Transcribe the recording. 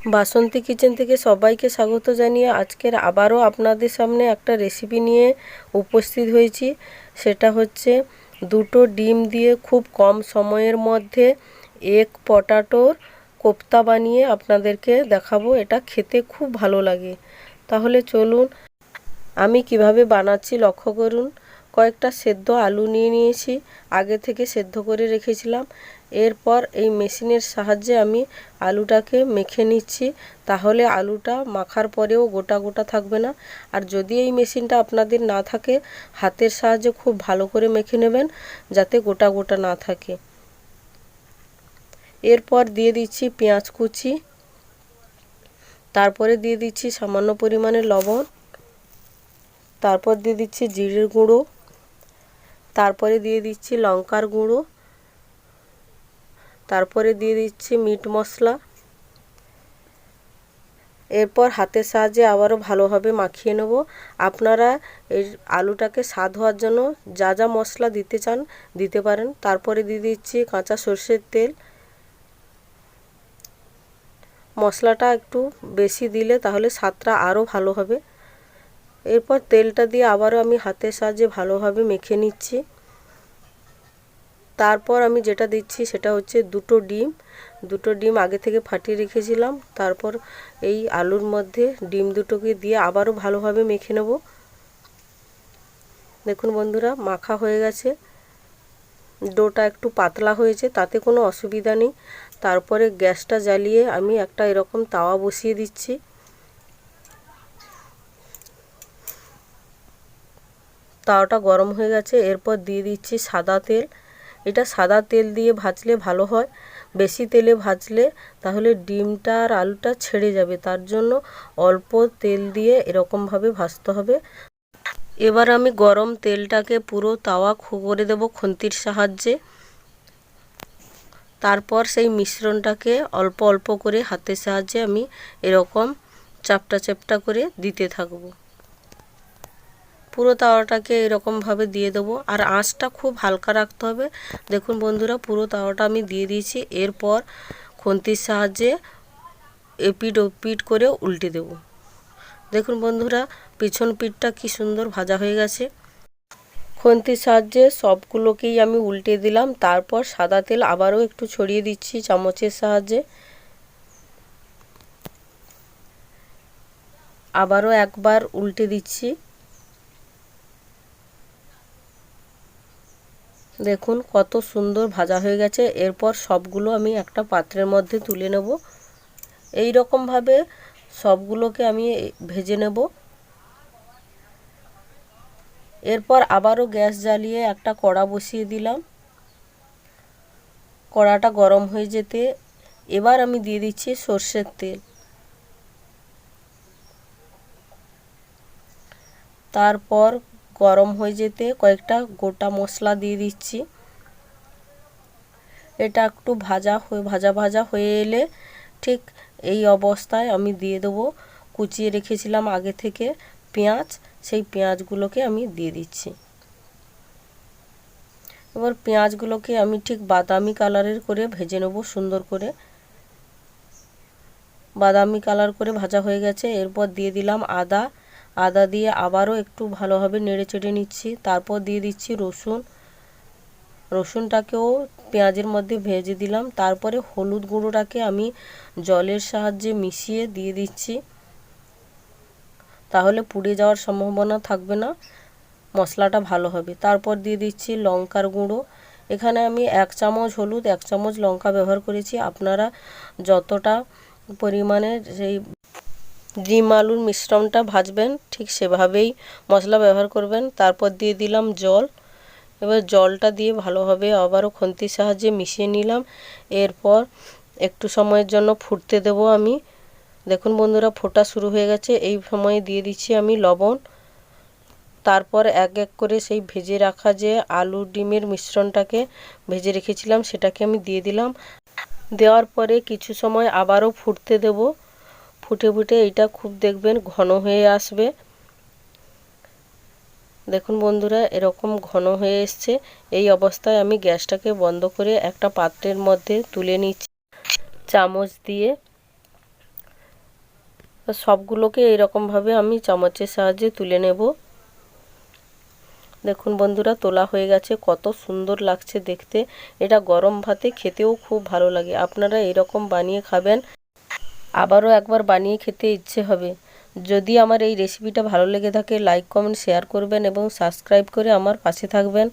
বাসন্তী kitchen থেকে সবাইকে স্বাগত জানিয়ে আজকের আবারও আপনাদের সামনে একটা রেসিপি নিয়ে উপস্থিত হয়েছি। সেটা হচ্ছে দুটো ডিম দিয়ে খুব কম সময়ের মধ্যে এগ পটাটোর কোপ্তা বানিয়ে আপনাদেরকে দেখাবো। এটা খেতে খুব ভালো লাগে। তাহলে চলুন আমি কিভাবে বানাচ্ছি লক্ষ্য করুন। কয়েকটা সেদ্ধ আলু নিয়ে নিয়েছি, আগে থেকে সেদ্ধ করে রেখেছিলাম। এরপর এই মেশিনের সাহায্যে আমি আলুটাকে মেখে নিচ্ছি, তাহলে আলুটা মাখার পরেও গোটা গোটা থাকবে না। আর যদি এই মেশিনটা আপনাদের না থাকে, হাতের সাহায্যে খুব ভালো করে মেখে নেবেন যাতে গোটা গোটা না থাকে। এরপর দিয়ে দিচ্ছি পেঁয়াজ কুচি, তারপরে দিয়ে দিচ্ছি সামান্য পরিমাণে লবণ, তারপর দিয়ে দিচ্ছি জিরের গুঁড়ো, তারপরে দিয়ে দিচ্ছি লঙ্কার গুঁড়ো, তারপরে দিয়ে দিচ্ছি মিট মশলা। এরপর হাতের সাহায্যে আবারও ভালোভাবে মাখিয়ে নেব। আপনারা এই আলুটাকে স্বাদ হওয়ার জন্য যা যা মশলা দিতে চান দিতে পারেন। তারপরে দিয়ে দিচ্ছি কাঁচা সরষের তেল। মশলাটা একটু বেশি দিলে তাহলে স্বাদটা আরও ভালো হবে। এরপর তেলটা দিয়ে আবারও আমি হাতের সাহায্যে ভালোভাবে মেখে নিচ্ছি। তারপর আমি যেটা দিচ্ছি সেটা হচ্ছে দুটো ডিম আগে থেকে ফাটিয়ে রেখেছিলাম। তারপর এই আলুর মধ্যে ডিম দুটোকে দিয়ে আবারও ভালোভাবে মেখে নেব। দেখুন বন্ধুরা, মাখা হয়ে গেছে। ডোটা একটু পাতলা হয়েছে, তাতে কোনো অসুবিধা নেই। তারপরে গ্যাসটা জ্বালিয়ে আমি একটা এরকম তাওয়া বসিয়ে দিচ্ছি। তাওয়াটা গরম হয়ে গেছে। এরপর দিয়ে দিচ্ছি সাদা তেল। এটা সাদা তেল দিয়ে ভাজলে ভালো হয়, বেশি তেলে ভাজলে তাহলে ডিমটা আর আলুটা ছেড়ে যাবে। তার জন্য অল্প তেল দিয়ে এরকমভাবে ভাজতে হবে। এবার আমি গরম তেলটাকে পুরো তাওয়া করে দেব খুন্তির সাহায্যে। তারপর সেই মিশ্রণটাকে অল্প অল্প করে হাতের সাহায্যে আমি এরকম চাপটা চাপটা করে দিতে থাকবো। পুরো তাওয়াটাকে এরকমভাবে দিয়ে দেবো, আর আঁচটা খুব হালকা রাখতে হবে। দেখুন বন্ধুরা, পুরো তাওয়াটা আমি দিয়ে দিয়েছি। এরপর খুন্তির সাহায্যে এপিট ওপিট করে উল্টে দেব। দেখুন বন্ধুরা, পিছন পিঠটা কি সুন্দর ভাজা হয়ে গেছে। খুন্তির সাহায্যে সবগুলোকেই আমি উল্টে দিলাম। তারপর সাদা তেল আবারও একটু ছড়িয়ে দিচ্ছি চামচের সাহায্যে। আবারও একবার উল্টে দিচ্ছি। দেখুন কত সুন্দর ভাজা হয়ে গেছে। এরপর সবগুলো আমি একটা পাত্রের মধ্যে তুলে নেব। এই রকমভাবে সবগুলোকে আমি ভেজে নেব। এরপর আবারও গ্যাস জ্বালিয়ে একটা কড়া বসিয়ে দিলাম। কড়াটা গরম হয়ে যেতে এবার আমি দিয়ে দিচ্ছি সরষের তেল। তারপর গরম হয়ে যেতে কয়েকটা গোটা মশলা দিয়ে দিচ্ছি। এটা একটু ভাজা ভাজা হয়ে এলে ঠিক এই অবস্থায় আমি দিয়ে দেবো কুচিয়ে রেখেছিলাম আগে থেকে পেঁয়াজ। সেই পেঁয়াজগুলোকে আমি দিয়ে দিচ্ছি। এবার পেঁয়াজগুলোকে আমি ঠিক বাদামি কালারের করে ভেজে নেব সুন্দর করে। বাদামি কালার করে ভাজা হয়ে গেছে। এরপর দিয়ে দিলাম আদা দিয়ে আবারও একটু ভালোভাবে নেড়ে চেড়ে নিচ্ছি। তারপর দিয়ে দিচ্ছি রসুনটাকেও পেঁয়াজের মধ্যে ভেজে দিলাম। তারপরে হলুদ গুঁড়োটাকে আমি জলের সাহায্যে মিশিয়ে দিয়ে দিচ্ছি, তাহলে পুড়ে যাওয়ার সম্ভাবনা থাকবে না, মশলাটা ভালো হবে। তারপর দিয়ে দিচ্ছি লঙ্কার গুঁড়ো। এখানে আমি 1 চামচ হলুদ 1 চামচ লঙ্কা ব্যবহার করেছি। আপনারা যতটা পরিমাণে সেই ডিম আলুর মিশ্রণটা ভাজবেন ঠিক সেভাবেই মশলা ব্যবহার করবেন। তারপর দিয়ে দিলাম জল। এবার জলটা দিয়ে ভালোভাবে আবারও খুন্তির সাহায্যে মিশিয়ে নিলাম। এরপর একটু সময়ের জন্য ফুটতে দেব আমি। দেখুন বন্ধুরা, ফোটা শুরু হয়ে গেছে। এই সময়ে দিয়ে দিচ্ছি আমি লবণ। তারপর এক এক করে সেই ভেজে রাখা যে আলু ডিমের মিশ্রণটাকে ভেজে রেখেছিলাম সেটাকে আমি দিয়ে দিলাম। দেওয়ার পরে কিছু সময় আবারও ফুটতে দেব। ফুটে ফুটে এটা খুব দেখবেন ঘন হয়ে আসবে। দেখুন বন্ধুরা, এরকম ঘন হয়ে এসছে। এই অবস্থায় আমি গ্যাসটাকে বন্ধ করে একটা পাত্রের মধ্যে তুলে নিচ্ছি চামচ দিয়ে। তো সবগুলোকে এইরকমভাবে আমি চামচের সাহায্যে তুলে নেব। দেখুন বন্ধুরা, তোলা হয়ে গেছে। কত সুন্দর লাগছে দেখতে। এটা গরম ভাতে খেতেও খুব ভালো লাগে। আপনারা এরকম বানিয়ে খাবেন, আবারও একবার বানিয়ে খেতে ইচ্ছে হবে। যদি আমার এই রেসিপিটা ভালো লেগে থাকে লাইক কমেন্ট শেয়ার করবেন এবং সাবস্ক্রাইব করে আমার পাশে থাকবেন।